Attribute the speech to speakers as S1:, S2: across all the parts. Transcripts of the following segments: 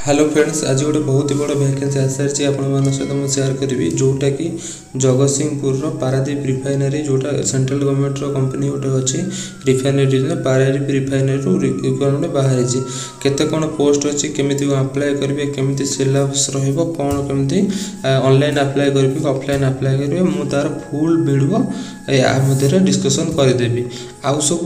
S1: Hello friends, आज गोटे बहुत ही बड़ वैकेंसी आसारी आपण सहित मुझे सेयार करी जोटा कि जगतसिंहपुर पारादीप रिफाइनरी जोटा सेंट्रल गवर्नमेंट कंपनी गोटे अच्छी रिफाइनरी पारादीप रिफाइनरी रिक्वायरमेंट बाहरी केते कौन पोस्ट अच्छी केमी अप्लाई करेंगे केमी सिलेबस रौन केमी ऑनलाइन अप्लाई करेंगे ऑफलाइन अप्लाई करेंगे मुझे तार फुल वीडियो या मध्य डिस्कसन करदेवी आउ सब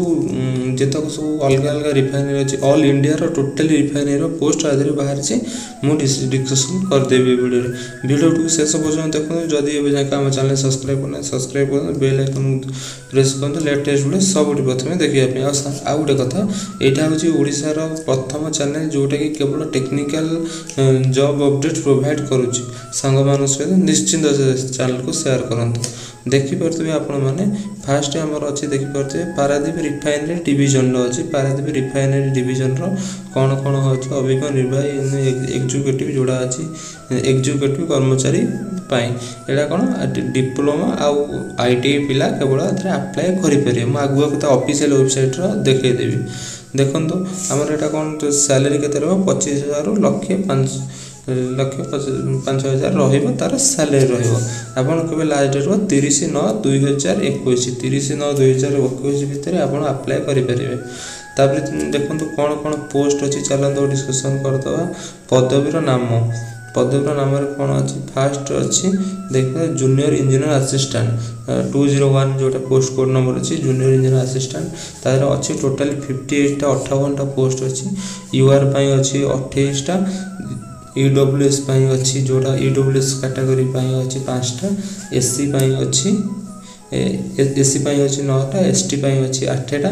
S1: जितक सब अलग अलग रिफाइनरी अच्छी all India total refinery post आदि बाहर मुझे डिस्कसन करदेवी वीडियो शेष पर्यटन देखो जदि आम चैनल सब्सक्राइब कर बेल आइकन प्रेस कर लेटेस्ट वीडियो सब प्रथम देखा आउ गोटे कथा यहाँ हूँ ओडिशार प्रथम चैनल जोटा कि केवल टेक्निकल जॉब अपडेट प्रोवाइड करुच्ची सांग मान सहित निश्चिंत चैनल को शेयर करूँ देखिपे आपण मैंने फास्ट आमर अच्छी देखिपे पारादीप रिफाइनरी डिविजन अच्छी पारादीप रिफाइनरी डिविजन कौन कौन अच्छे अभिज्ञ निर्वाही एग्जीक्यूटिव जोड़ा अच्छी एग्जीक्यूटिव कर्मचारी यहाँ कौन डिप्लोमा आउ ITI पिला केवल अप्लाई करेंगे मुझे आगुआ कथा ऑफिशियल वेबसाइट देखदेवी देखो आमर यहाँ कौन सैलरी के 25,000 लक्ष 5,000 तार सैलरी रहा लास्ट डेट 30/9/2021 30/9/2021 भितर आप अप्लाई करेंगे तापर देखो कौन कौन पोस्ट अच्छी चलते डिस्कसन करदे पदवीर नाम कौन अच्छी फास्ट अच्छी देखिए जूनियर इंजीनियर असिस्टेंट 201 जोटा पोस्ट कोड नंबर अच्छी जूनियर इंजीनियर असिस्टेंट तार अच्छी टोटाली 58टा 58टा पोस्ट अच्छी UR अच्छी 28टा EWS अच्छी जोड़ा EWS कैटेगरी अच्छी 5टा SC अच्छी SC अच्छी 9टा ST अच्छी 8टा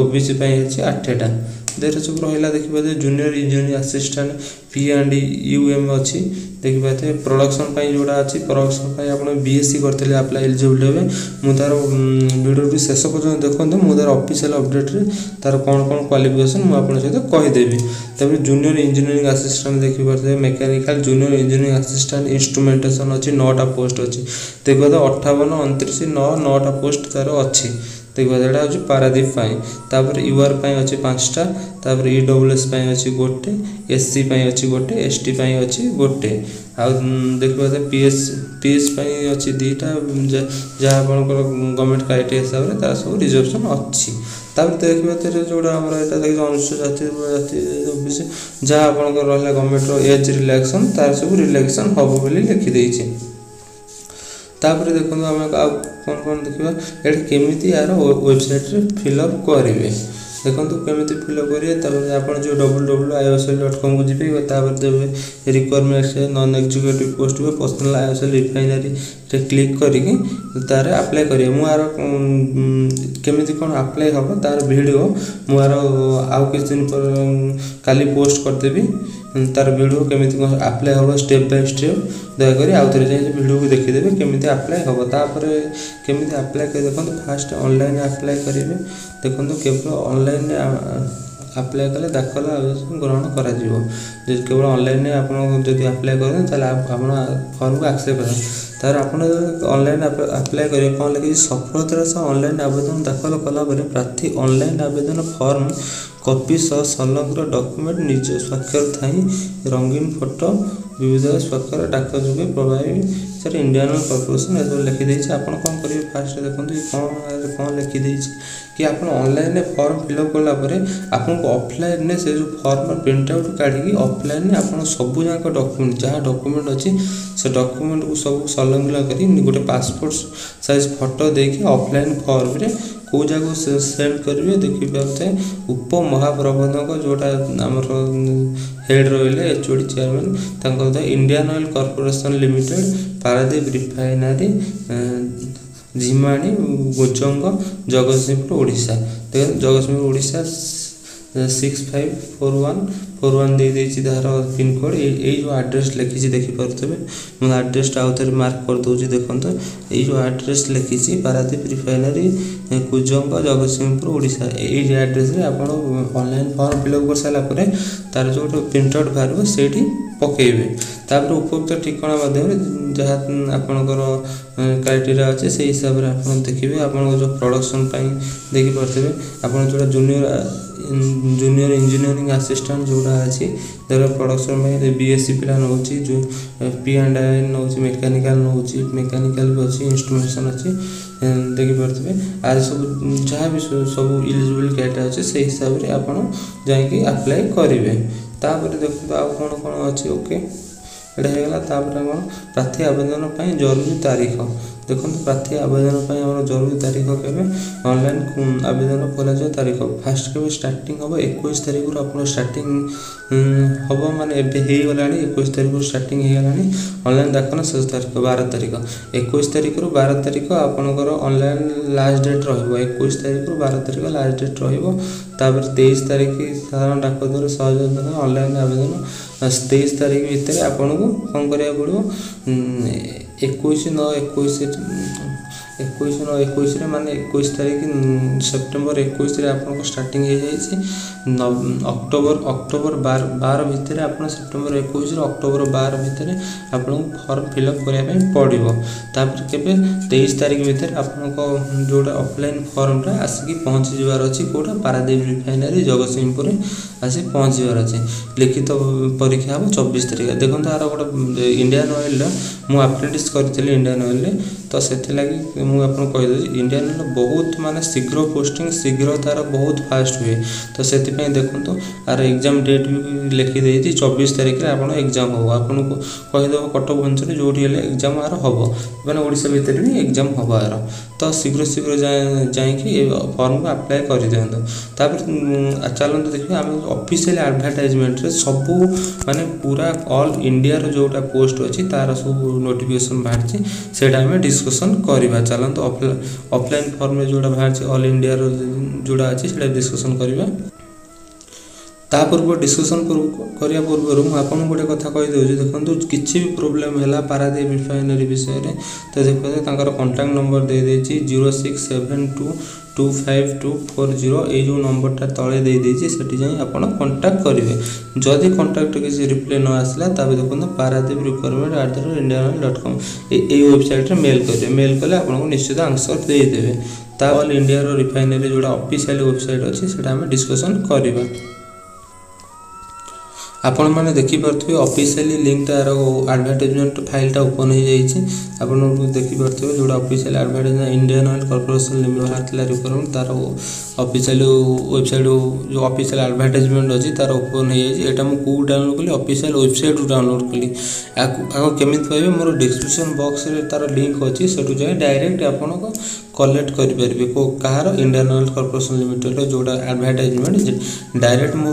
S1: OBC अच्छी 8टा देर सब रहा देखिए जूनियर इंजीनियर असिस्टेंट P&UM अच्छी देखिए प्रोडक्शन जोड़ा अच्छी प्रोडक्शन आप BSc करते अप्लाई एलिजिबल हे मुझे तार वीडियो शेष पर्यटन देखते मुझे तार ऑफिशियल अपडेट तार कौन कौन क्वालिफिकेशन मुझे सहित कहीदेवी तब जूनियर इंजीनियरिंग असिस्टेंट देखिए mechanical junior engineering assistant instrumentation अच्छी 9टा पोस्ट अच्छी देखिए 58 29 9टा पोस्ट तार अच्छी देखिए यहाँ हूँ पारादीप तापर UR अच्छी 5टा तापर EWS अच्छी गोटे SC अच्छी गोटे ST अच्छी गोटे आउ देखिए PS अच्छी 2टा जहाँ आप गवर्नमेंट क्राइटेरिया हिसाब से तार सब रिजर्वेशन अच्छी तापर देखिए जोड़ा आम अनुसूचित जाति जहाँ आप गवर्नमेंट एज रिलैक्शन तार सब रिलैक्शन हम बोली लिखिदे तापर देखो आम कौन कौन देखा ये केमी यार वेबसाइट फिलअप करेंगे देखो केमी फिलअप करेंगे आप जो www.iosl.com को जी देवे रिक्वायरमेंट नॉन एग्जीक्यूटिव पोस्ट में पर्सनल IOSL रिफाइनरी क्लिक करके तार अप्लाई करेंगे मुझार केमी कौन अप्लाई हम तार वीडियो मुझार आउ किस दिन पर काली पोस्ट करदेवी तार वीडियो केमी अप्लाई हम स्टेप बाय स्टेप दयाकोरी आउ थे जाए वीडियो को देखीदेवे केमी अप्लाई हम तापर केमी अप्लाई कर देखो फास्ट ऑनलाइन अप्लाई करेंगे देखो केवल ऑनलाइन अप्लाई कले दाखल आवेदन ग्रहण करा केवल ऑनलाइन आप अप्लाई करें फॉर्म को एक्सेप्ट करें तार आप ऑनलाइन अप्लाई करेंगे कौन लगे सफलतार सह ऑनलाइन आवेदन दाखल कलापर प्रार्थी ऑनलाइन आवेदन फॉर्म कॉपी सह संलग्न डॉक्यूमेंट निज स्वाक्षर थाई रंगीन फोटो विविध स्वाक्षर डाक जोगे provide sir Indian Oil corporation ये लिखिदे आप कौन करेंगे फास्ट देखते कौन लिखिदे कि आप ऑनलाइन फॉर्म फिलअप कलापर आपको ऑफलाइन से जो फॉर्म प्रिंट आउट काढ़ी ऑफलाइन आप सबू जाक डॉक्यूमेंट जहाँ डॉक्यूमेंट अच्छी से डॉक्यूमेंट को सब संलग्न कर गोटे पासपोर्ट साइज फोटो देखिए ऑफलाइन फॉर्म रे कौ जगह सेंड करेंगे देखिए उप महाप्रबंधक जोटा आमर हेड रही HOD chairman Indian Oil Corporation Limited Paradip refinery झिमाणी गोचंग जगतसिंहपुर ओडिशा देखिए जगतसिंहपुर ओडिशा 654141 दे तार पिनकोड ये जो आड्रेस लिखी देखिपे मुझे आड्रेस आउ थे मार्क कर दूसरी देखो ये जो आड्रेस लिखी पारादीप रिफाइनरी कुजंग जगतसिंहपुर ओडिशा ये आड्रेस आप ऑनलाइन फॉर्म फिलअप कर सारापर तार जो प्रिंट आउट बाहर से पकेबे तापर उपयुक्त ठिकाना माध्यम जहाँ आपणकर क्राइटेरिया अच्छे से हिसाब से आप देखिए आप जो प्रोडक्शन देखिपे आप जो जूनियर जूनियर इंजीनियरिंग असिस्टेंट जोड़ा अच्छी धर प्रोडक्शन में बीएससी पिला नौ जो P&I नौ मेकानिकल नौ मेकानिकल भी अच्छी इंस्ट्रुमेंटेशन अच्छी देखिपे आज सब जहाँ भी सब इलिजिबल कैटा अच्छे से हिसाब से आपड़ जाकि अप्लाई करेंगे तापर देखो आउ कौन कौन अच्छे ओके एटा कौन प्रार्थी आवेदन पर जरूरी तारीख देखो प्रार्थी आवेदन पर जरूरी तारीख के ऑनलाइन आवेदन कर तारीख फास्ट के स्टार्टिंग हम 21 तारीख आप स्टार्टिंग हम माने गला 21 तारीख स्टार्टिंग होगा ऑनलाइन दाखल शेष तारीख 12 तारीख 21 तारीख रु 12 तारीख आपंकर ऑनलाइन लास्ट डेट रहा 21 तारीख रु 12 तारीख लास्ट डेट रहा 23 तारीख साधारण डाक द्वारा सहयोग ऑनलाइन आवेदन 23 तारीख भितर आपन को कौन करा पड़ो 21 माने 21 तारीख सेप्टेम्बर 21 आपन स्टार्टिंग हो जाए अक्टोबर 12 भितर आप सेप्टेम्बर 21 अक्टोबर 12 भितर आपन फॉर्म फिलअप करने पड़ो तापर केबे 23 तारीख भितर आपन जोटा ऑफलाइन फॉर्मटा आसिक पहुँची जबार अच्छी कोटा पारादीप रिफाइनरी जगतसिंहपुर आसिक पहुँचबार अच्छे लिखित परीक्षा हम 24 तारीख देखो तार गोटे इंडियन ऑयल मुझे अप्रेंटिस करी इंडियन ऑयल तो से मुझे कहीदे इंडियन ऑयल बहुत माने शीघ्र पोस्टिंग शीघ्र तार बहुत फास्ट हुए तो से देखो आर एग्जाम डेट भी लिखिदे 24 तारीख आप एग्जाम हम आपन को कहीदेव कटक भुवनेश्वर जो एग्जाम आर हम मैंने ओडिशा भितर भी एग्जाम हम आर तो शीघ्र शीघ्र जाकि फॉर्म को अप्लाई कर दिखाँ चलते देखिए आम ऑफिशियल एडवर्टाइजमेंट सबू माने पूरा ऑल इंडिया जोटा पोस्ट अच्छी तार सब नोटिफिकेशन बाहर से आम डिस्कसन करवा चलते ऑफलाइन फॉर्म में जोटा बाहर ऑल इंडिया जोड़ा अच्छी से डिस्कसन करवा पूर्व डिस्कसन करने पूर्व मुझे गोटे कथा कहीदे देखो किसी भी प्रोब्लेम है पारादीप रिफाइनरी विषय में तो देखते कॉन्टैक्ट नंबर दे 0672252240 ये जो नंबरटा तले दे सेठी जाई आपण कांटेक्ट करेंगे जदि कांटेक्ट किसी रिप्लाई न आसला तब देखो पारादीप recruitment@indianoil.com ये वेबसाइट मेल करेंगे मेल कले आपको निश्चित आंसर देदेवे ऑल इंडिया रिफाइनरी जोड़ा ऑफिशियल वेबसाइट अच्छी से डिस्कसन करवा आपण मैंने देखिपे ऑफिशियली लिंक तार एडवर्टाइजमेंट फाइलटा ओपन हो जाइए आप देखिपे जोड़ा official advertisement Indian Oil Corporation limited बाहर रिक्वायरमेंट तार ऑफिशियल वेबसाइट जो ऑफिशियल एडवर्टाइजमेंट अच्छी तार ओपन हो जाए यहाँ मुझे डाउनलोड कली ऑफिशियल वेबसाइट डाउनलोड कली आगे केमी पाइबे मोर डिस्क्रिप्शन बॉक्स रे तार लिंक अच्छी से जाए डायरेक्ट आपन कलेक्ट करेंगे कहार इंडियन ऑयल कॉर्पोरेशन लिमिटेड जोड़ा एडवर्टाइजमेंट डायरेक्ट मो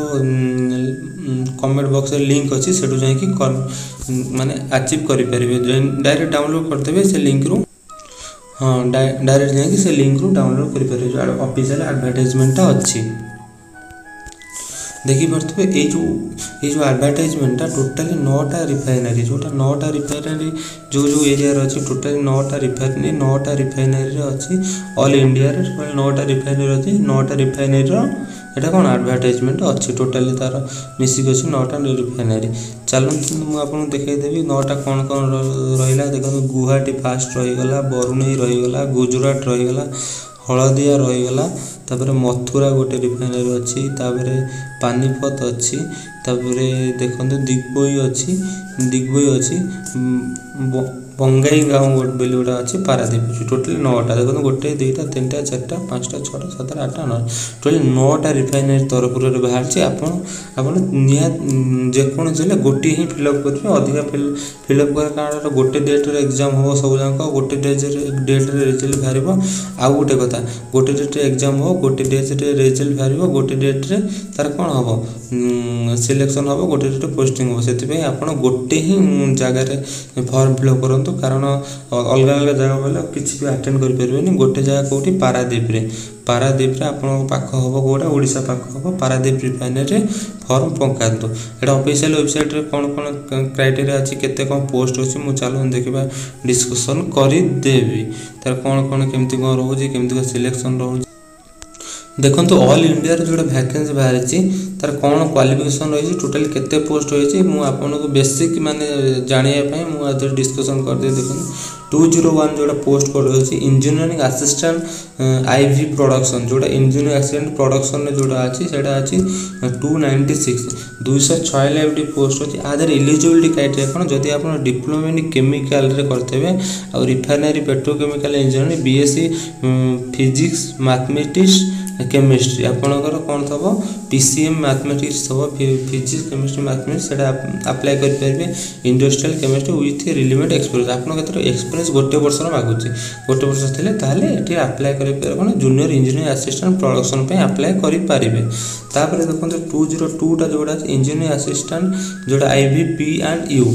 S1: कमेंट बॉक्स लिंक अच्छी से जाकि माने अचीव करेंगे डायरेक्ट डाउनलोड करदे से लिंक रू हाँ डायरेक्ट जाकि से लिंक रू डाउनलोड करेंगे जो ऑफिशियल एडवर्टाइजमेंट अच्छी देखिपे ये जो एडवर्टाइजमेंटा टोटाली 9टा रिफाइनरी जोटा 9टा रिफाइनरी जो एरिया अच्छी टोटाली 9टा रिफाइनरी अच्छी ऑल इंडिया 9टा रिफाइनरी अच्छी 9टा रिफाइनरी एटा कौन एडवर्टाइजमेंट अच्छी टोटाली तार मिसिक अच्छी 9टा रिफाइनरी चलते मुझे देखईदेवी 9टा कौन कौन रहा देखो गुवाहाटी फास्ट रहीगला बरुणई रहीगला गुजरात रहीगला हलदिया रहीगला तापर मथुरा गोटे रिफाइनरी अच्छी तापर पानीपत अच्छी तापर देखो दिग्बई अच्छी बंगाई गाँव बोली गोटा अच्छी पारादीप अच्छी टोटाली 9टा देखो 1 2 3 4 5 6 7 8 9 टोटाली 9टा रिफाइनरी तरफ बाहर आप जेकोसी गोटे ही फिलअप करेंगे अधिका फिलअप कर कारण गोटे डेट्रे एग्जाम हम सब जाक गोटे डेट्रे रिजल्ट बाहर आउ गोटे कथा गोटे डेट्रे एग्जाम हो गोटे डेट्रे रिजल्ट बाहर गोटे डेट्रे तार कौन हम सिलेक्शन हम गोटे डेट्रे पोस्टिंग हम से आप गोटे ही जगार फॉर्म फिलअप करूँ कारण अलग अलग जगह बोले किसी भी अटेंड करें गोटे जगह कौटी पारादीप आप पाख हम कौटा ओडिशा पाख हम पारादीप रिफाइनरी फॉर्म पकातु एटा ऑफिशियल वेबसाइट रे कौन कौन क्राइटेरिया अच्छी केते कौन पोस्ट अच्छी मुझे चलो देखा डिस्कसन करदेवी तार कौन कौन केमती कौन रोचे केमती सिलेक्शन रोचे देखो तो ऑल इंडिया जोड़ा वैकेंसी बाहरी तार कौन क्वालिफिकेशन रही टोटाल केते पोस्ट रही मुझे आपको बेसिक माने जानापी मुझे डिस्कसन करदे देखो 201 जोटा पोस्ट कोड अच्छी इंजीनियरिंग असिस्टेंट आईवी प्रोडक्शन जोटा इंजीनियरिंग असिस्टेंट प्रोडक्शन जोटा अच्छी से अच्छी 296 296 पोस्ट अच्छी आधार इलिजिबिलिटी क्राइटेरिया कौन जदि आप डिप्लोमा इन केमिकल करते और refinery petrochemical engineering BSc physics mathematics chemistry आपणकर कौन थब पीसीएम मैथमेटिक्स थब फिजिक्स केमिस्ट्री मैथमेटिक्स से अप्लाई करेंगे industrial chemistry with relevant experience आप एक्सपीरियंस गोटे वर्ष मागुचे गोटे वर्ष थे ये अप्लाई करेंगे कौन जूनियर इंजीनियरिंग असिस्टेंट प्रोडक्शन पे अप्लाई करेंगे तापर देखो 202 जोड़ा इंजीनियरिंग असिस्टेंट जोड़ा आईवी पी&यू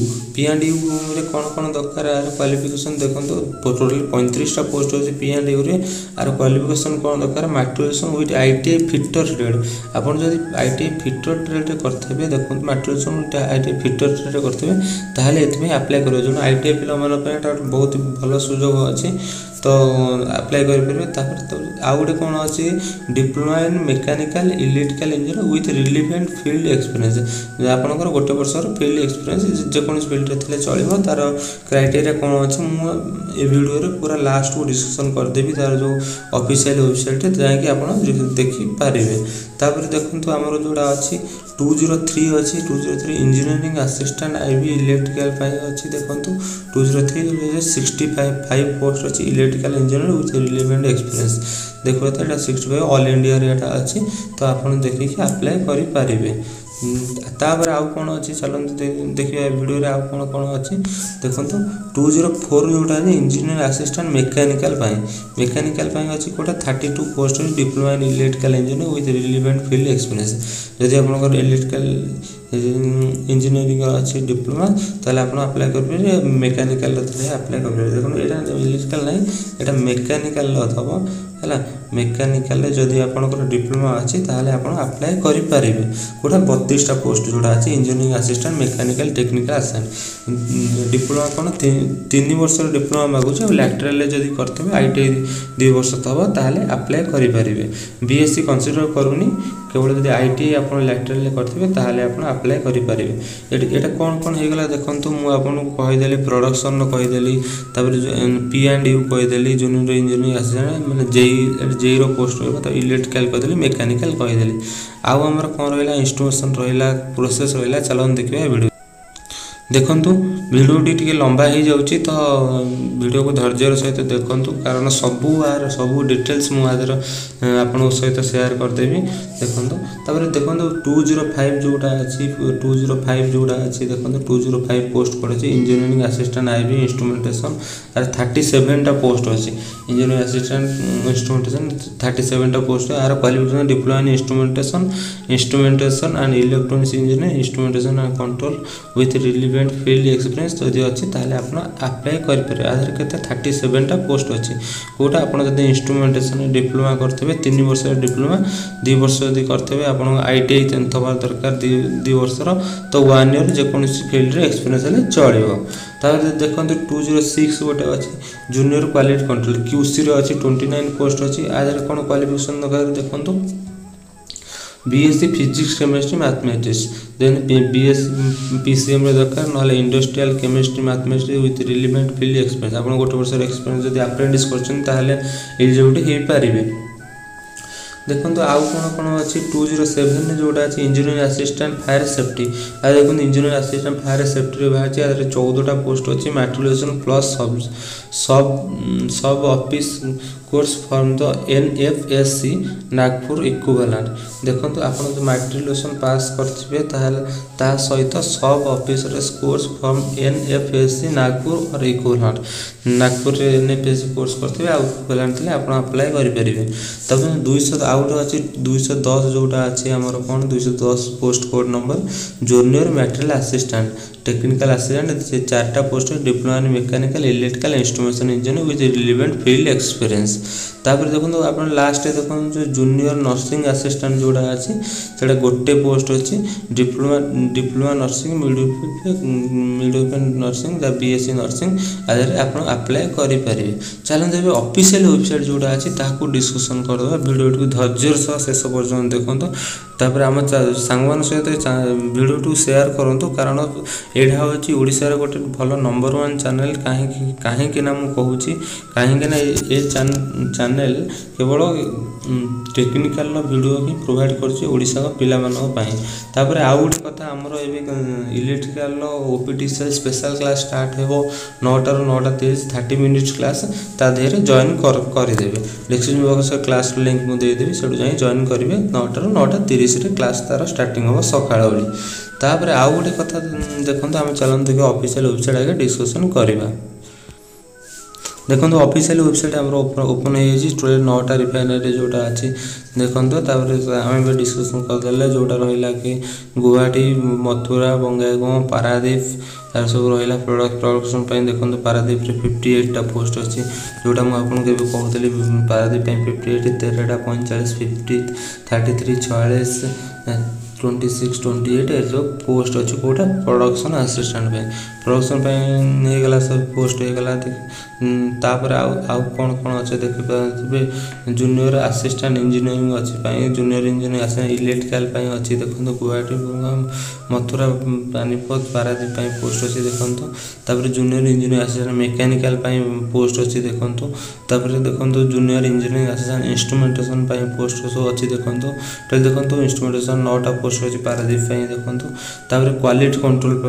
S1: कौन कौन दरकार यार क्वालिफिकेशन देखो टोटल 35टा पोस्ट अच्छे पी&यू आर क्वालिफिकेशन कौन दरकार matriculation with ITI fitter trade आपड़ जब आईटीआई फिटर ट्रेड करते देखो matriculation with ITI fitter trade करते ताहले एथमे अप्लाई करियो जो आईटीआई पिला मन बहुत भल सुजोग अच्छी तो अप्लाई करेंगे तो आउ गोटे कौन अच्छी diploma in mechanical electrical engineer with relevant field experience आपंकर गोटे वर्ष फील्ड एक्सपीरियंस जेकोसी फील्ड थे चलो तार क्राइटेरिया कौन अच्छे मुझे वीडियो पूरा लास्ट को डिस्कसन करदेवी तार जो ऑफिशियल वेबसाइट जाकि आप देखिपारे तापर देखो आमर जोड़ा अच्छी 203 अच्छी 203 इंजीनियरिंग असिस्टेंट आईवी इलेक्ट्रिकल अच्छी देखो 203 65 पोस्ट अच्छी electrical engineer with relevant experience देखो तो यहाँ 65 ऑल इंडिया रेट अच्छी तो आप देखिए अप्लाई करेंगे तापर आउ कौन अच्छी चलते देखिए वीडियो रे आउ कौन कौन अच्छी देखो 204 जोटा इंजीनियर असिस्टेंट मेकानिकल अच्छी quota 32 post diploma in electrical engineer with relevant field experience जदि आप इलेक्ट्रिकल इंजीनियरिंग अच्छी डिप्लोमा ताले आप अप्लाई करेंगे मेकानिकल अप्लाई करेंगे देखो यहाँ इलेक्ट्रिकल ना यहाँ मेकानिकल थब है मेकानिकल जदि आपंकर डिप्लोमा अच्छी ताहले आप अप्लाई करेंगे गोटा 32टा पोस्ट जोड़ा अच्छी engineering assistant mechanical technical assistant diploma कौन 3 वर्ष डिप्लोमा मागुचे लैटरल जदि करते आईटीआई 2 वर्ष थब ताहले अप्लाई करेंगे बीएससी कंसीडर करूनी केवल जब आईटीआई आप लैटरल करते ताहले आप अप्लाई करेंगे ये कौन कौन होगा देखो मुझे कहीदेली प्रोडक्शन कहीदेली पी&यू कहीदेली जूनियर इंजीनियरिंग असिस्टेंट मैंने जेई पोस्ट रहा तो इलेक्ट्रिकल कहीदेली मेकानिकल कहीदेली आउ आमर कौन रहा इंस्ट्रुमेंटेशन रहा प्रोसेस रहा चलो देखिए वीडियो देखु भिडियोटी टी लंबा हो जाऊँगी तो वीडियो को धैर्यर सहित देखूँ कारण सबू डिटेल्स मुझे आपण सहित शेयर करदेवी देखो देखो 205 जोटा अच्छी 205 जोटा अच्छी देखो 205 पोस्ट पड़े इंजीनियरिंग असिस्टेंट आईवी इंस्ट्रुमेंटेशन आर 37टा पोस्ट अच्छी इंजीनियरिंग असिस्टेंट इंस्ट्रुमेंटेशन 37टा पोस्ट आर qualification diploma in instrumentation and electronics engineering instrumentation and control with relevant field experience जदि अच्छी ताहले आप अप्लाई करेंगे आधार के 37टा पोस्ट अच्छी कौटा आप इंस्ट्रुमेंटेशन डिप्लोमा करते 3 वर्ष डिप्लोमा 2 वर्ष जब करते आप आईटीआई 10th हबार दरकार 2 वर्षर तो 1 ईयर जेकोसी फील्ड एक्सपीरियंस चलो तापर देखो 206 गोटे अच्छी जूनियर क्वालिटी कंट्रोल क्यूसी अच्छी 29 पोस्ट अच्छी आधार कौन क्वालिफिकेशन दरकार देखो BSc physics chemistry mathematics then BSc PCM दरकार ना industrial chemistry mathematics with relevant field experience आप गोटे वर्ष एक्सपीरियंस जब अप्रेंटिस कर एलिजिबिलिटी हो पारे देखो आउ कौन कौन अच्छी 207 जोटा अच्छी इंजीनियरिंग असिस्टेंट फायर सेफ्टी आ देखो इंजीनियरिंग असिस्टेंट फायर सेफ्टी बाहर 14टा पोस्ट अच्छी मैट्रिकुलेशन प्लस सब office course from the एनएफएससी Nagpur equivalent देखो आप मैट्रिकुलेशन पास करते सहित सब ऑफिसर कोर्स फ्रॉम एनएफएससी नागपुर और इक्विवेलेंट नागपुर एनएफएससी कोर्स करते इक्विवेलेंट थे आप अप्लाई करेंगे तब 200 आउट अच्छी 210 जोटा अच्छी आमर कौन 210 post code number junior material assistant technical assistant से 4टा post diploma in mechanical electrical instrumentation engineer with relevant field experience तापर देखो आप लास्ट देखो जो जूनियर नर्सिंग असिस्टेंट जोड़ा अच्छी से गोटे पोस्ट अच्छी diploma nursing midwifery nursing BSc nursing आधार आप अप्लाई करेंगे चलते जब ऑफिशियल वेबसाइट जोड़ा अच्छी ताकू डिस्कसन करदे वीडियो को धैर्यर सह शेष पर्यटन देखो तापर आम सांग सहित भिडियो शेयर करूँ कारण यहाँ हूँ ओडिशार गोटे भल नंबर 1 चैनल कहीं ना मुझे कहूँ कहीं चैनल केवल टेक्निकल वीडियो ही प्रोवाइड करछे ओडिशा का पिला मानक पई। तापर आउ गोटे कथा हमरो एबे इलेक्ट्रिकल ओपीटीसीएल स्पेशल क्लास स्टार्ट हेबो 9 टा 9:30 30 मिनिट्स क्लास ता देहरे जॉइन कर देबे। डिस्क्रिप्शन बॉक्स में क्लास लिंक मु दे देबी सेठु जाई जॉइन करिवे 9 टा 9:30 रे क्लास तार स्टार्टिंग हो सकाळ बेली। तापर आउ गोटे कथा देखंतु हम चलन देखि ऑफिशियल वेबसाइट आगे डिस्कशन करबा। देखो ऑफिशियल वेबसाइट आम ओपन हो 9टा रिफाइनरी जोटा अच्छी देखो आम डिस्कसन करदे जोटा रहा कि गुवाहाटी मथुरा बंगाईगांव पारादीप यार सब रहा प्रोडक्शन देखो पारादीप 58टा पोस्ट अच्छी जोटा मुझे कहती पारादीप 58 13टा 45 50 33 46 26 28 ऐसे पोस्ट अच्छी कौटा प्रोडक्शन असिस्टेंट प्रोडक्शन होगला सब पोस्ट होगला। तापर आउ कौन कौन अच्छे देखिए जूनियर असिस्टेंट इंजीनियरिंग अच्छी जूनियर इंजीनियरिंग असिस्टेंट इलेक्ट्रिकल अच्छी देखो गुवाहाटी मथुरा पानीपत पारादीप पोस्ट अच्छी देखो। तापर junior engineering assistant mechanical post अच्छी देखो। तापर देखो junior engineering assistant instrumentation post सब अच्छी देखो। देखो इंस्ट्रूमेंटेशन 9टा पोस्ट अच्छी पारादीप देखो। तापर क्वालिटी कंट्रोल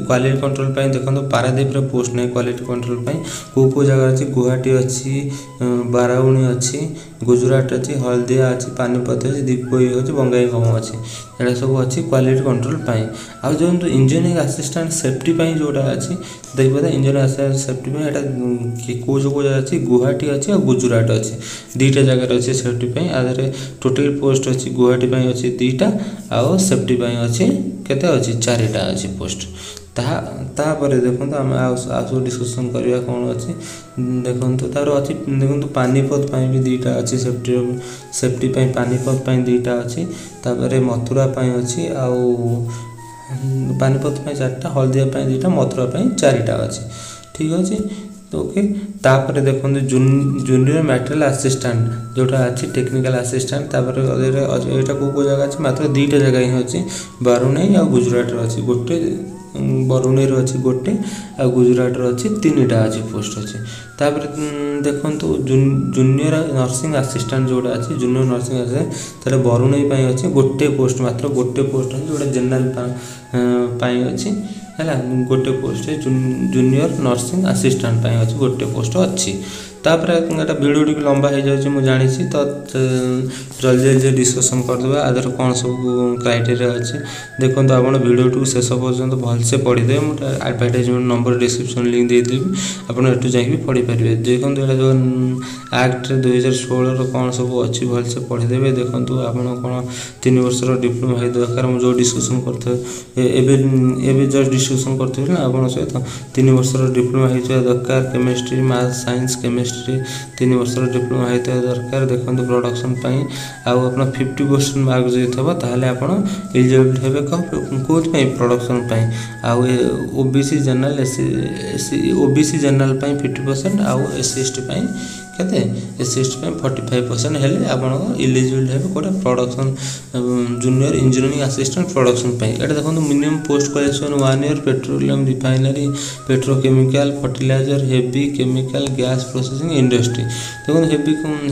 S1: क्वालिटी कंट्रोल देखो पारादीप पोस्ट नहीं क्वालिटी कंट्रोल को जगह अच्छी गुवाहाटी अच्छी बाराउणी अच्छी गुजरात अच्छी हल्दिया अच्छी पानीपत अच्छी दीपोई अच्छी बंगाईगांव अच्छी यहाँ सब अच्छी क्वालिटी कंट्रोल आउ जो इंजीनियरिंग असिस्टेंट सेफ्टी जोटा अच्छी देखिए इंजीनियरिंग असिस्टेंट सेफ्टी कौ जगह अच्छी गुवाहाटी अच्छी और गुजरात अच्छी 2टा जगह अच्छी सेफ्टी आधे टोटल पोस्ट अच्छी गुवाहाटी अच्छी 2टा आउ सेफ्टी अच्छी केते अच्छी 4टा अच्छी पोस्ट तापर देखो आम आसो डिस्कसन करवा कौन अच्छी देखो तार अच्छी देखो पानीपत भी 2टा अच्छी सेफ्टी पानीपत 2टा अच्छी तापर मथुरा अच्छी आउ पानीपत 4टा हल्दिया 2टा मथुरा 4टा अच्छी ठीक अच्छे ओके। तापर देखो जूनियर मटेरियल असिस्टेंट जोटा अच्छी टेक्निकल असिस्टेंट तापर यहाँ को जगह अच्छी मात्र 2टा जगह ही अच्छी बारुणई आ गुजरात अच्छी गोटे बरुणई अच्छी गोटे आ गुजरात अच्छी 3टा अच्छी पोस्ट अच्छी। तापर देखो जूनियर नर्सिंग असिस्टेंट जोटा अच्छी जूनियर नर्सिंग असिस्टेंट तार बरुणई अच्छी गोटे पोस्ट मात्र गोटे पोस्ट अच्छी जोटा जनरल अच्छी है गोटे पोस्ट जूनियर नर्सिंग असिस्टेंट अच्छी गोटे पोस्ट अच्छी। तापर एटा वीडियो टी लंबा हो जाए मुझे जानी तो जल्दी जल्दी डिस्कसन करदे आधार कौन सब क्राइटेरिया अच्छे देखो आप वीडियो टू शेष पर्यटन भलसे पढ़ीदे मुझे एडवर्टाइजमेंट नंबर डिस्क्रिप्शन लिंक देदेवी आपठ जाकि पढ़ी पारे। देखो यहाँ जो एक्ट 2016 कौन सब अच्छी भलसे पढ़ीदे देखो आप कौन 3 वर्षर डिप्लोमा हो दरकार मुझे जो डिस्कसन करते जस्ट डिस्कसन करते ना आप सहित 3 वर्षर डिप्लोमा होता दरकार केमिस्ट्री मैथ्स साइंस केमिस्ट्री 3 वर्षर डिप्लोमा होता दरकार देखो प्रोडक्शन आउ अपना 50% मार्क जो ताहले आपण एलिजिबल हेबे कौन प्रोडक्शन आउ ओबीसी जनरल ओबीसी जनरल 50% आउ एससी एसटी केते एससी एसटी 45% हेले आपण एलिजिबल हेबे quota production junior engineering assistant production एटा देखो minimum post qualification 1 year petroleum refinery petrochemical fertilizer heavy chemical gas processing industry देखो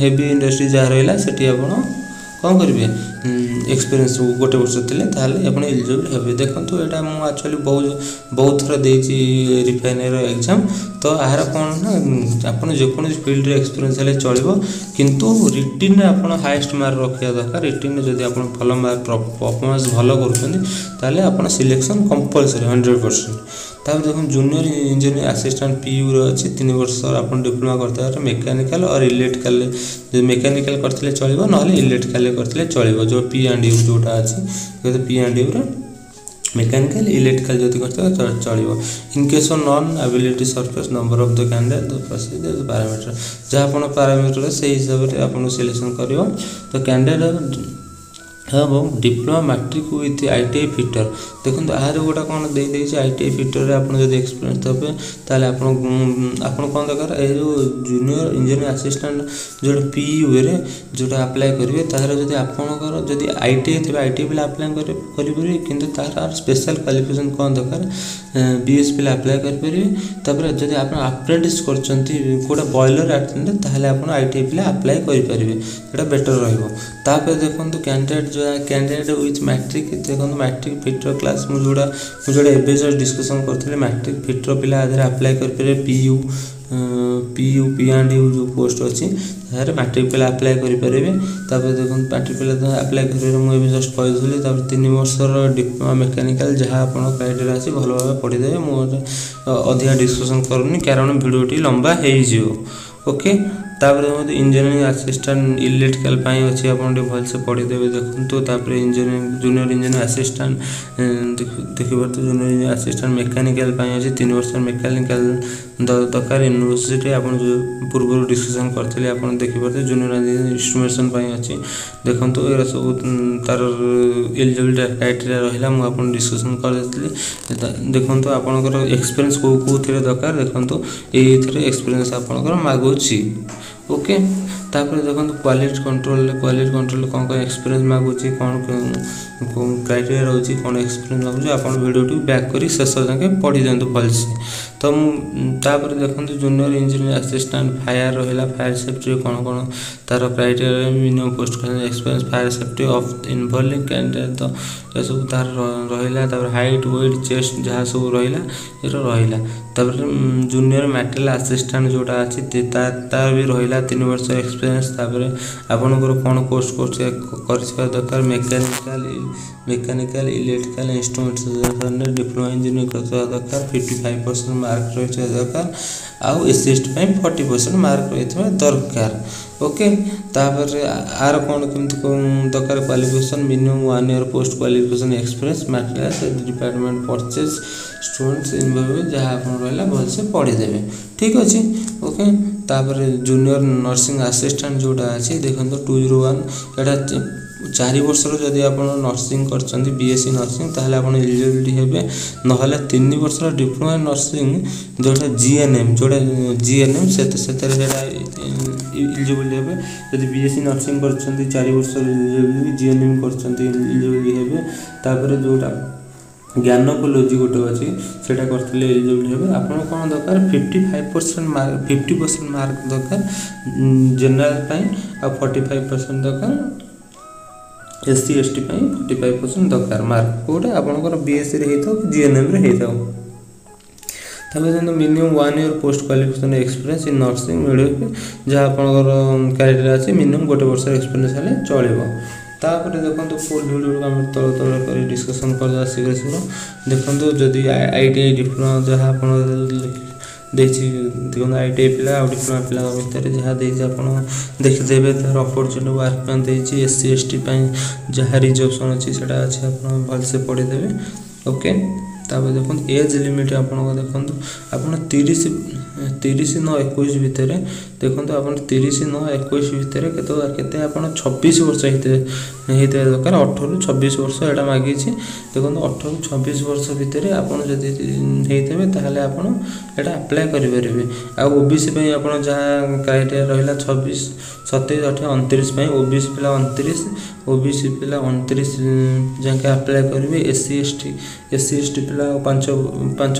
S1: हेवी इंडस्ट्री जहाँ रहा से कौन करेंगे एक्सपीरियंस गोटे वर्ष थे आप एलिजिबल हे देखो यहाँ मुझे एक्चुअली बहुत थर देती रिफाइनरी एग्जाम तो यार कौन ना आप जेको फील्ड एक्सपीरियंस हेल्ले चलो किंतु रिटिन आप हाएस्ट मार्क रखा दरकार रिटिन जब आप भल मार्क परफॉर्मेंस भल कर सिलेक्शन कंपलसरी 100%। तापर देखो जूनियर इंजीनियर असिस्टेंट पीयू अच्छी 3 वर्ष आप डिप्लोमा करते मेकानिकल और इलेक्ट्रिकल जो मेकानिकल करते चलो ना इलेक्ट्रिकल करते चलो जो P&U जोटा अच्छी P&U मेकानिकल इलेक्ट्रिकल जदि करते चलो in case of non ability surface number of the candidate the procedure parameter जहाँ आप पैरामीटर से हिसाब से आप सिलेक्शन कर तो candidate diploma matric with ITI fitter देखो आर गोटा कौन दे आईटीआई फिटर आप एक्सपीरियंस देवे ताले आप कौन दरकार ये जो जूनियर इंजीनियर असिस्टेंट जो पीयू रे जोटा अप्लाई करेंगे तार जब आपंकर जब आईटीआई थे आईटीआई पिला अप्लाई करेंगे किंतु तार स्पेशल क्वालिफिकेशन कौन दरकार बीएस पिला अप्लाई करेंगे जब आप अप्रेंटिस कर बॉयलर अटेंडेंट ताहले आप आईटीआई पिला अप्लाई करेंगे बेटर रहा देखो कैंडिडेट जो कैंडिडेट विथ मैट्रिक देखो मैट्रिक फिटर क्लास मुझे एवं डिस्कसन करी मैट्रिक फिटर पिला अप्लाई करेंगे पीयू पीयू पी&यू जो पोस्ट अच्छी मैट्रिक पिला अप्लाई करेंगे देखो मैट्रिक पिला अप्लाई करेंगे मुझे जस्ट कही 3 वर्षर डिप्लोमा मेकानिकल जहाँ आप क्राइटेरिया अच्छी भल भाव पढ़ीदेवे मुझे अधिका डिस्कसन करूनी कारण भिडियोटी लंबा हो ओके इंजीनियरिंग असिस्टेंट इलेक्ट्रिकल अच्छी आप भलसे पढ़ीदेवे देखो इंजीनियरिंग जूनियर इंजीनियर असिस्टेंट देखिए जूनियर इंजीनियर असिस्टेंट मेकानिकल अच्छी 3 वर्ष मेकानिकल दरकार यूनिवर्सिटी आप पूर्व डिस्कसन करते आप देखिए जूनियर इंस्ट्रुमेंटेशन अच्छी देखो ये सब तार एलिजिबिलिटी क्राइटेरिया रहा मुझे डिस्कसन कर देखो आपंकर एक्सपीरियंस कौ दरकार देखो ये एक्सपीरियंस आपंकर मागुची ओके देखो क्वालिटी कंट्रोल कौन एक्सपीरियंस मागुची कौन क्राइटेरिया रोचे कौन एक्सपीरियंस मागुची आप वीडियो बैक कर शेष जाके पढ़ी दिखाँ भलसे तो तापर देखो जूनियर इंजीनियर असिस्टेंट फायर रहा फायर सेफ्टी कौन कौन तार criteria minimum post experience fire safety of involving candidate तो ये सब तार रहा हाइट वेट चेस्ट जहाँ सब रहा ये जूनियर मटेरियल असिस्टेंट जोटा अच्छी तार भी रहा 3 वर्ष एक्सपीरियंस आपंकर कौन कोर्स कर दरकार mechanical electrical instrumentation diploma engineer कर दरकार 55% मार्क रही दरकार आउ एससी एसटी 40% मार्क रही दरकार ओके तापर आर कौन कमी दरकार qualification minimum 1 year post qualification experience material department purchase students involve जहाँ आप रहा भलसे पढ़ीदेवे ठीक अच्छे ओके तापर जूनियर नर्सिंग असिस्टेंट जोटा अच्छी देखो 201 एटा 4 वर्ष जदि आप नर्सिंग कर बीएससी नर्सिंग ताहले आप एलिजिबिलिटी हेबे नहले 3 वर्ष डिप्लोमा नर्सिंग जोटा जीएनएम से एलिजिबिलिटी हेबे जदि बीएससी नर्सिंग कर 4 वर्ष एलिजिबिलिटी जीएनएम कर एलिजिबिलिटी हेबे तापर जोटा ज्ञानकोलॉजी गोटे अच्छी से करते एलिजिबिलिटी हेबे आपन कौन दरकार 55% मार्क 50% मार्क दरकार जनरल आ 45% दरकार एससी एसटी 45% दरकार मार्क कौटा आपंकर बीएससी होता जीएनएम होता minimum 1 year post qualification experience in nursing मिले जहाँ आपंकर क्राइटेरिया अच्छे मिनिमम 1 वर्ष एक्सपीरियंस हेल्ले चलो तापर देखो फुल वीडियो आम तल तल कर डिस्कसन कर शीघ्र शीघ्र देखो जदि आईटीआई डिप्लोमा जहाँ आप देखो आईटीआई पिला डिप्लोमा पिला भितर जहाँ आप देखिदेवे तार अपॉर्चुनिटी वर्क देती एससी एसटी जहाँ रिजर्वेशन अच्छी से आप भलसे पढ़ीदेवे ओके तापर देखो एज लिमिट आप देखो आप 30/9/21 भितर देखो आप 30/9/21 भितर केते आप 26 वर्ष होते दरकार 18 ରୁ 26 वर्ष एटा मागी देखो 18 ରୁ 26 वर्ष भितर आप होते ताहले आप एटा अप्लाई करेंगे आ ओबीसी आप जहाँ क्राइटेरिया रहा 26 27 28 29 ओबीसी पिला 29 ओबीसी पिला 29 जाके अप्लाई करेंगे एससी एसटी पिला 5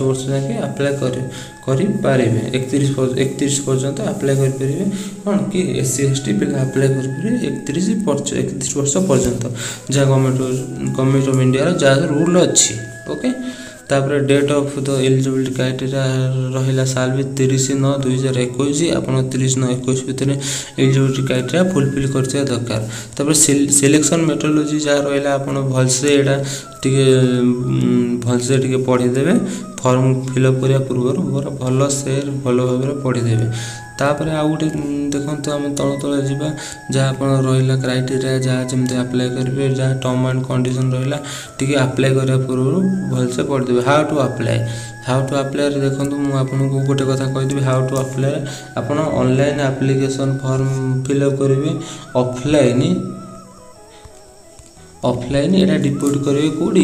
S1: वर्ष जाके अप्लाई करें 31 पर्यंत अप्लाई करेंगे कौन कि एससी एसटी पिला अप्लाई करेंगे 31 वर्ष पर्यंत जहाँ गवर्नमेंट ऑफ इंडिया जहाँ रूल अच्छी ओके तापर date of the eligibility criteria रहा साल भी 30/9/2021 आप 30/9/21 भितर एलिजिबिलिटी क्राइटेरिया फुलफिल कर दरकार तापर सिलेक्शन मेथोडोलॉजी जहाँ रहा आप भलसे यहाँ भलसे टे पढ़ीदेवे फॉर्म फिलअप करने पूर्व भल से भल भाव पढ़ीदेवे तापर आउ गोटे देखो आम तल तल जावा जहाँ आप रहा क्राइटेरिया जहाँ जमी अप्लाई करेंगे जहाँ टर्म एंड कंडीशन रहा टी अप्लाई करने पूर्व भलसे पढ़ीदेवे हाउ टू अप्लाई देखो मुझे गोटे कथा कहीदेवी हाउ टू अप्लाई आप ऑनलाइन एप्लिकेशन फॉर्म फिलअप करेंगे ऑफलाइन यहाँ डिपोजिट करेंगे कौटी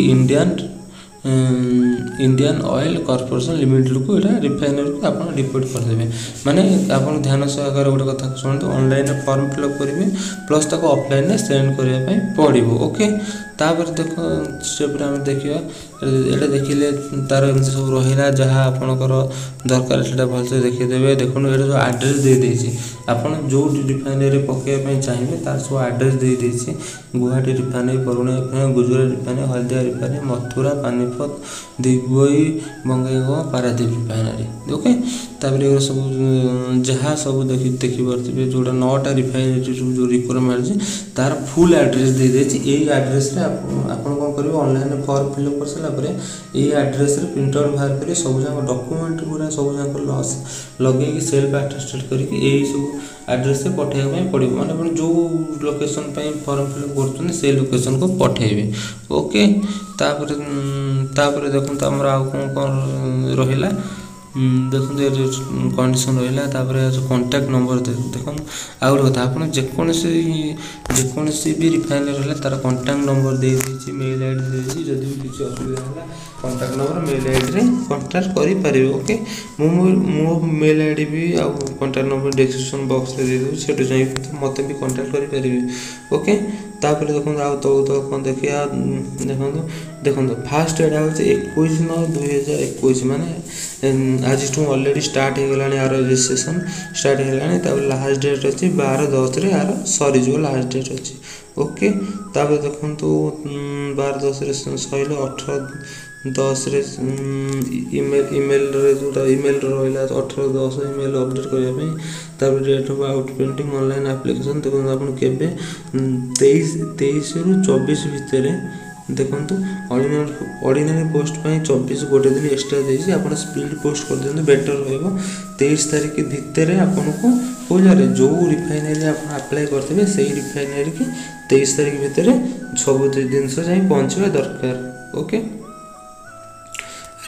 S1: इंडियन ऑयल कॉर्पोरेशन लिमिटेड को यहाँ रिफाइनरी को आप रिपोर्ट करदेवे माने आप ध्यान सहकार गोटे कथा शुणु ऑनलाइन फॉर्म फिलअप करेंगे प्लस ताको ऑफलाइन सेंड करने पड़ो ओके तापर देख स्टेप आम देखा ये देखिले तार एमती सब रहा जहाँ आपणकर दरकार से भलसे देखीदेवे देखो ये जो आड्रेस देदेसी आपड़ जो रिफाइनरी पकड़ाई चाहिए तार सब आड्रेस देदेसी Guwahati refinery Barauni refinery Gujarat refinery Haldia refinery Mathura Panipat Digboi Bongaigaon Paradip refinery okay तापर ये सब जहाँ सब देखिपे जोटा 9टा रिफाइनरी जो रिक्वायरमेंट है तार फुल एड्रेस देदेसी यही एड्रेस आप करेंगे ऑनलाइन फॉर्म फिलअप कर सारापर यही एड्रेस प्रिंट आउट बाहर कर सब जगह डॉक्यूमेंट पूरा सब जगह लॉस लगे सेल्फ अटेस्टेड करके यही सब एड्रेस से पठाइबा पड़ो माने जो लोकेशन फॉर्म फिलअप कर लोकेशन को पठेबे ओके तापर देखो आमर आउ कौन रहा देखो कंडीशन रहा कांटेक्ट नंबर देखो आउ गोटे कथा आप जेकोसी भी रिफाइनरी रहा तार कांटेक्ट नंबर दे दीजिए मेल आईडी दे दीजिए जदि भी किसी असुविधा है कांटेक्ट नंबर मेल आईडी रे कांटेक्ट करि परिबे ओके मो मेल आईडी भी आ कांटेक्ट नंबर डिस्क्रिप्शन बॉक्स रे दे दूँ सेटू जाई मते भी कांटेक्ट करि परिबे ओके तापर देखो आउ तो कौन देखिया देखो फास्ट एडा हो 21/9/2021 माने आज ऑलरेडी स्टार्ट हो गलानी यार रजिस्ट्रेशन स्टार्ट हो गलानी तापर लास्ट डेट अच्छी 12/10 रे यार सरी जो लास्ट डेट अच्छी ओके तापर देखो 12/10 रे सइलो 18/10 रे ईमेल रे जोटा ईमेल रहा 18/10 ईमेल अपडेट करने तापर date of out painting online application देखो आप केबे 23 ରୁ 24 भितर देखो ऑर्डिनरी पोस्ट 24 गोटे दिन एक्सट्रा देसी आप स्पीड पोस्ट कर दिखाँ बेटर रहा 23 तारीख भितर आपन को हो जाए जो रिफाइनरी आप अप्लाई करते से रिफाइनरी की 23 तारीख भितर सब जिनस जा पहुँचवा दरकार ओके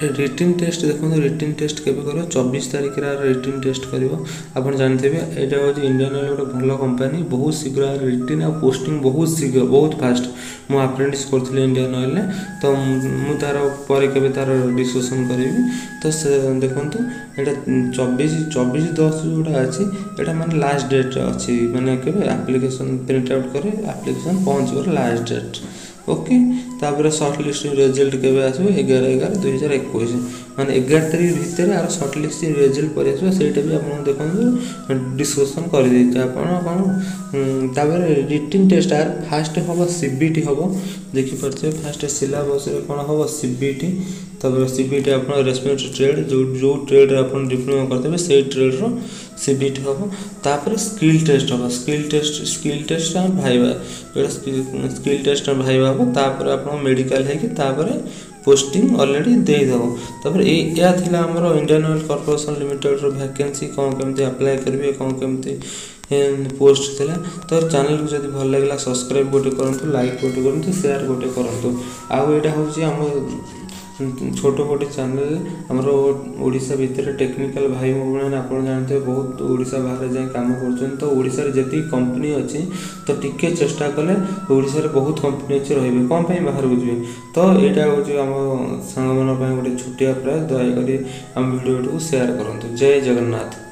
S1: रिटिन टेस्ट देखो रिटिन टेस्ट केबे करो 24 तारीख रिटिन टेस्ट करिवो आप जानते हैं यहाँ हूँ इंडियन ऑयल गोटे भल कंपनी बहुत शीघ्र रिटिन आ पोस्टिंग बहुत शीघ्र बहुत फास्ट मु अप्रेंटिस करी इंडियन ऑयल तो मु तार पर के तार डिस्कसन करी तो देखो यहाँ 24/10 जोड़ा अच्छी यहाँ माने लास्ट डेट अच्छी माने के एप्लिकेशन प्रिंट आउट करे एप्लिकेशन पहुँच लास्ट डेट ओके तापर सर्ट लिस्ट रिजल्ट केबे आसो 11/11/2021 माने 11 तारीख भितर आर सर्ट लिस्ट रिजल्ट पर आसो सेटा भी आपन देखो डिस्कशन कर देते आपन कोन तापर रिटिन टेस्ट आर फास्ट होबो सीबीटी होबो देखि परछे फास्ट सिलेबस रे कोन होबो सीबीटी तापर सीबीटी आपन रेस्पिरेटरी ट्रेड जो ट्रेड आपन डिप्लोमा करते से ट्रेड रो सीबीटी होबो तापर स्किल टेस्ट होबो स्किल टेस्ट भाईबा स्किल टेस्ट भाईबा होबो तापर आपन मेडिकल है कि तापर पोस्टिंग ऑलरेडी दे दबो तापर या थिला हमरो इंडियन ऑयल कॉर्पोरेशन लिमिटेड रो वैकेंसी कोन केमते अप्लाई करबे कोन केमते पोस्ट थिला तो चैनल को जदी भल लागला सब्सक्राइब गोटे करंतु लाइक गोटे करंतु शेयर गोटे करंतु आ एटा होची हम छोट गोटे चैनल हमरो ओडिशा भितर टेक्निकल भाई मैंने आप जानते बहुत ओडिशा बाहर जाए कम कर तो ओडिशा रे जति कंपनी अच्छी तो टिके चेष्टा कले ओडिशा रे बहुत कंपनी अच्छी रही कौन बाहर को जी तो यहाँ हूँ आम सांग गोटे छुटिया प्राय दयाकोरी आम वीडियो को शेयर करूँ जय जगन्नाथ।